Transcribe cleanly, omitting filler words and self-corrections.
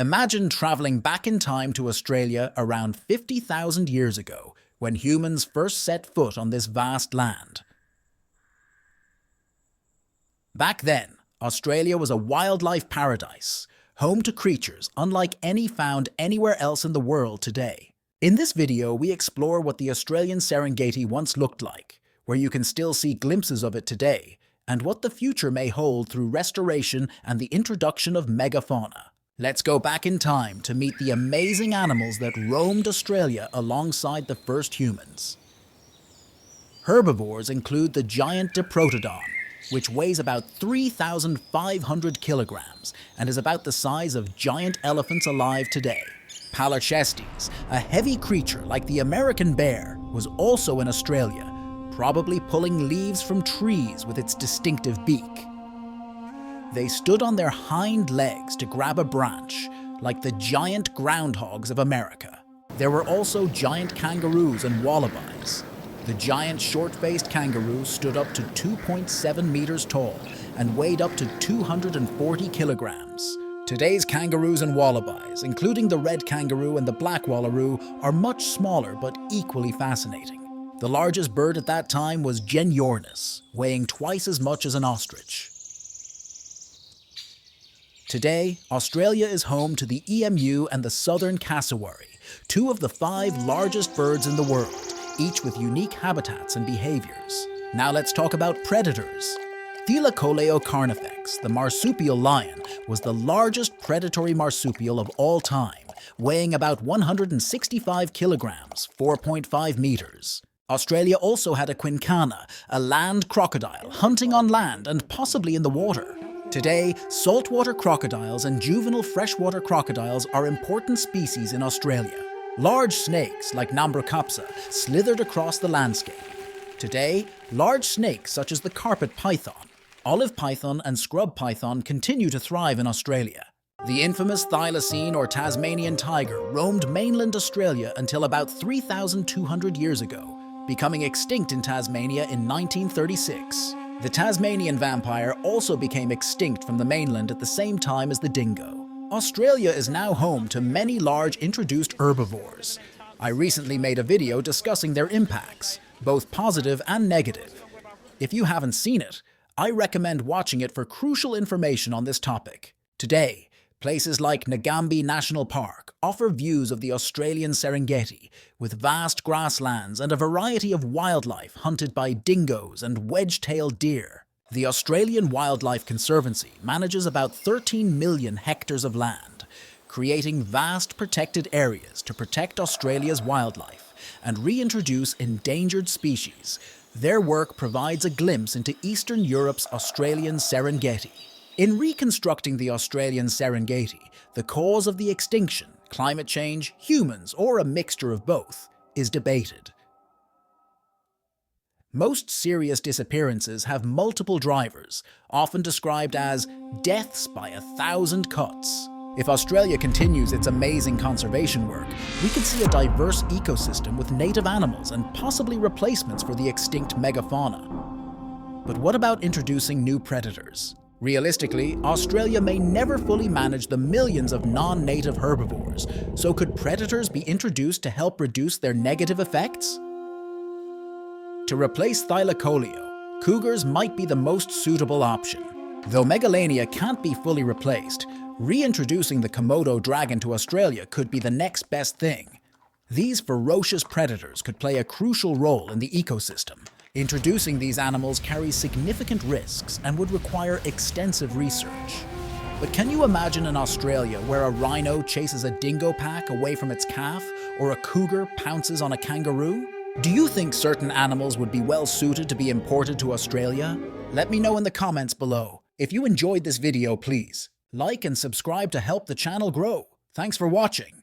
Imagine traveling back in time to Australia around 50,000 years ago, when humans first set foot on this vast land. Back then, Australia was a wildlife paradise, home to creatures unlike any found anywhere else in the world today. In this video, we explore what the Australian Serengeti once looked like, where you can still see glimpses of it today, and what the future may hold through restoration and the introduction of megafauna. Let's go back in time to meet the amazing animals that roamed Australia alongside the first humans. Herbivores include the giant Diprotodon, which weighs about 3,500 kilograms and is about the size of giant elephants alive today. Palochestes, a heavy creature like the American bear, was also in Australia, probably pulling leaves from trees with its distinctive beak. They stood on their hind legs to grab a branch, like the giant groundhogs of America. There were also giant kangaroos and wallabies. The giant short-faced kangaroo stood up to 2.7 meters tall and weighed up to 240 kilograms. Today's kangaroos and wallabies, including the red kangaroo and the black wallaroo, are much smaller but equally fascinating. The largest bird at that time was Genyornis, weighing twice as much as an ostrich. Today, Australia is home to the emu and the southern cassowary, two of the 5 largest birds in the world, each with unique habitats and behaviors. Now let's talk about predators. Thylacoleo carnifex, the marsupial lion, was the largest predatory marsupial of all time, weighing about 165 kilograms, 4.5 meters. Australia also had a quincana, a land crocodile, hunting on land and possibly in the water. Today, saltwater crocodiles and juvenile freshwater crocodiles are important species in Australia. Large snakes, like Nambrocapsa, slithered across the landscape. Today, large snakes such as the carpet python, olive python and scrub python continue to thrive in Australia. The infamous thylacine or Tasmanian tiger roamed mainland Australia until about 3,200 years ago, becoming extinct in Tasmania in 1936. The Tasmanian vampire also became extinct from the mainland at the same time as the dingo. Australia is now home to many large introduced herbivores. I recently made a video discussing their impacts, both positive and negative. If you haven't seen it, I recommend watching it for crucial information on this topic. Today, places like Ngambie National Park offer views of the Australian Serengeti, with vast grasslands and a variety of wildlife hunted by dingoes and wedge-tailed deer. The Australian Wildlife Conservancy manages about 13 million hectares of land, creating vast protected areas to protect Australia's wildlife and reintroduce endangered species. Their work provides a glimpse into Eastern Europe's Australian Serengeti. In reconstructing the Australian Serengeti, the cause of the extinction, climate change, humans, or a mixture of both, is debated. Most serious disappearances have multiple drivers, often described as deaths by 1,000 cuts. If Australia continues its amazing conservation work, we could see a diverse ecosystem with native animals and possibly replacements for the extinct megafauna. But what about introducing new predators? Realistically, Australia may never fully manage the millions of non-native herbivores, so could predators be introduced to help reduce their negative effects? To replace Thylacoleo, cougars might be the most suitable option. Though Megalania can't be fully replaced, reintroducing the Komodo dragon to Australia could be the next best thing. These ferocious predators could play a crucial role in the ecosystem. Introducing these animals carries significant risks and would require extensive research. But can you imagine an Australia where a rhino chases a dingo pack away from its calf, or a cougar pounces on a kangaroo? Do you think certain animals would be well suited to be imported to Australia? Let me know in the comments below. If you enjoyed this video, please like and subscribe to help the channel grow. Thanks for watching.